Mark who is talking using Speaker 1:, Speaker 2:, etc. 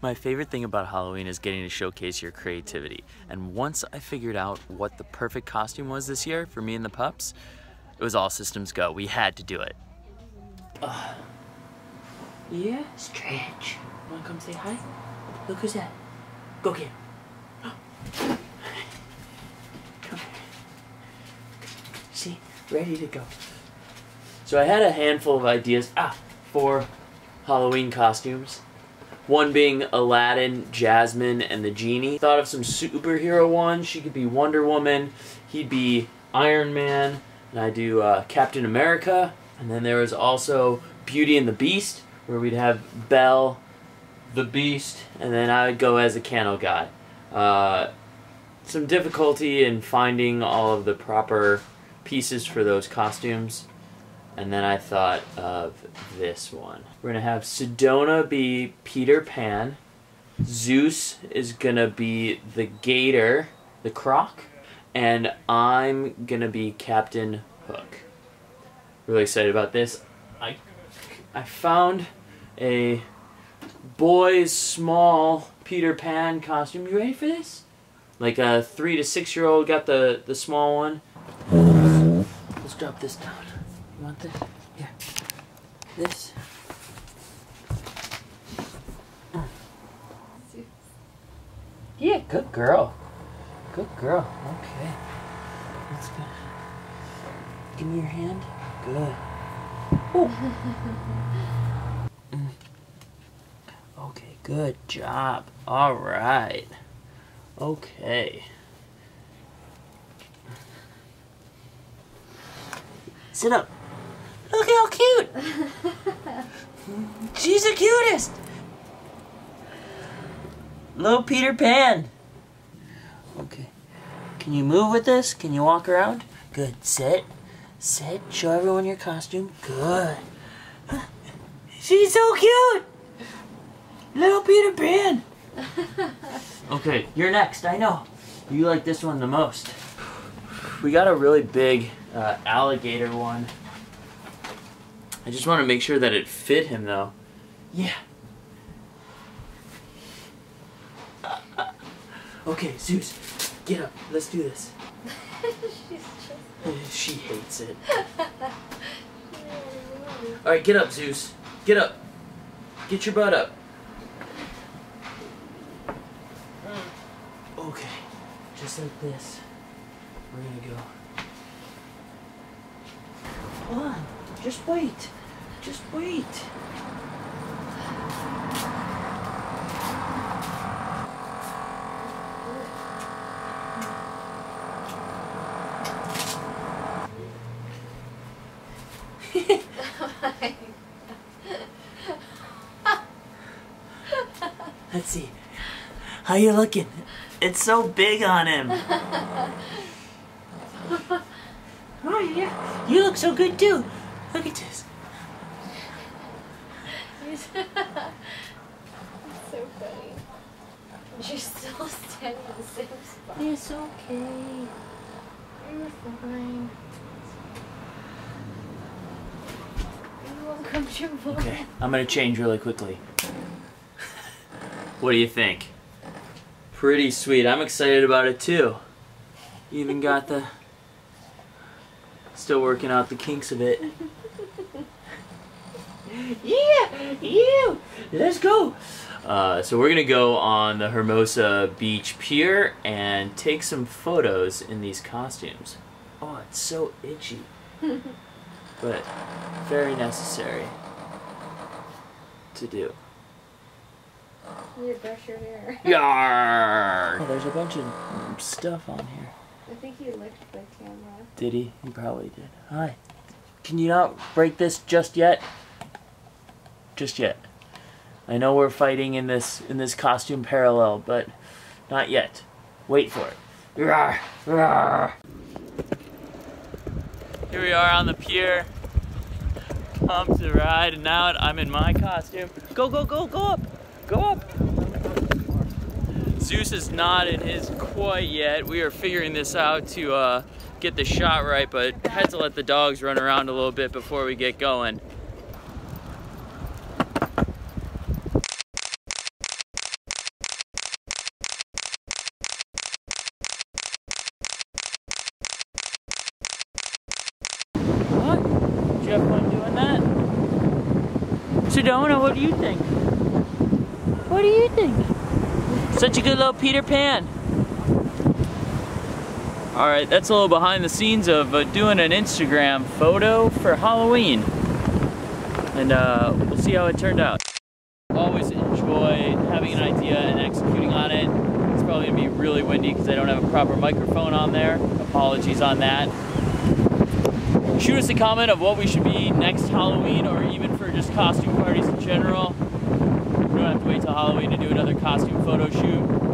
Speaker 1: My favorite thing about Halloween is getting to showcase your creativity. And once I figured out what the perfect costume was this year for me and the pups, it was all systems go. We had to do it. Yeah? Stretch. Wanna come say hi? Look who's that. Go get him. Come here. See? Ready to go. So I had a handful of ideas for Halloween costumes. One being Aladdin, Jasmine, and the Genie. Thought of some superhero ones. She could be Wonder Woman. He'd be Iron Man. And I do Captain America. And then there was also Beauty and the Beast, where we'd have Belle, the Beast, and then I would go as a candle guy. Some difficulty in finding all of the proper pieces for those costumes. And then I thought of this one. We're gonna have Sedona be Peter Pan. Zeus is gonna be the Gator, the Croc. And I'm gonna be Captain Hook. Really excited about this. I found a boy's small Peter Pan costume. You ready for this? Like a 3 to 6 year old got the small one. Let's drop this down. You want this? Here. This. Yeah, good girl. Good girl. Okay. That's good. Give me your hand. Good. Okay, good job. All right. Okay. Sit up. Look how cute. She's the cutest. Little Peter Pan. Okay. Can you move with this? Can you walk around? Good. Sit. Sit. Show everyone your costume. Good. She's so cute. Little Peter Pan. Okay, you're next. I know. You like this one the most. We got a really big alligator one. I just want to make sure that it fit him though. Yeah. Okay, Zeus, get up. Let's do this. She hates it. Alright, get up, Zeus. Get up. Get your butt up. Okay, just like this. We're gonna go. Hold on. Just wait. Just wait. Let's see. How you looking? It's so big on him. Oh yeah. You look so good too. Look at this.
Speaker 2: It's so funny. You're still standing in the same spot.
Speaker 1: It's okay.
Speaker 2: You're fine. Are you uncomfortable?
Speaker 1: Okay, I'm gonna change really quickly. What do you think? Pretty sweet. I'm excited about it too. You even got the... Still working out the kinks of it. Yeah! Yeah! Let's go! So we're gonna go on the Hermosa Beach Pier and take some photos in these costumes. Oh, it's so itchy. But very necessary to do.
Speaker 2: You brush your hair.
Speaker 1: Yarr! Oh, there's a bunch of stuff on here.
Speaker 2: I think he licked the camera.
Speaker 1: Did he? He probably did. Hi. Can you not break this just yet? Just yet. I know we're fighting in this costume parallel, but not yet. Wait for it. Yarr! Yarr! Here we are on the pier. Pumped to ride, and now I'm in my costume. Go, go, go, go up! Go up! Zeus is not in his quite yet. We are figuring this out to get the shot right, but had to let the dogs run around a little bit before we get going. you have fun doing that? Sedona, what do you think? What do you think? Such a good little Peter Pan. Alright, that's a little behind the scenes of doing an Instagram photo for Halloween. And we'll see how it turned out. Always enjoy having an idea and executing on it. It's probably going to be really windy because I don't have a proper microphone on there. Apologies on that. Shoot us a comment of what we should be next Halloween, or even for just costume parties in general. We don't have to wait till Halloween to do another costume photo shoot.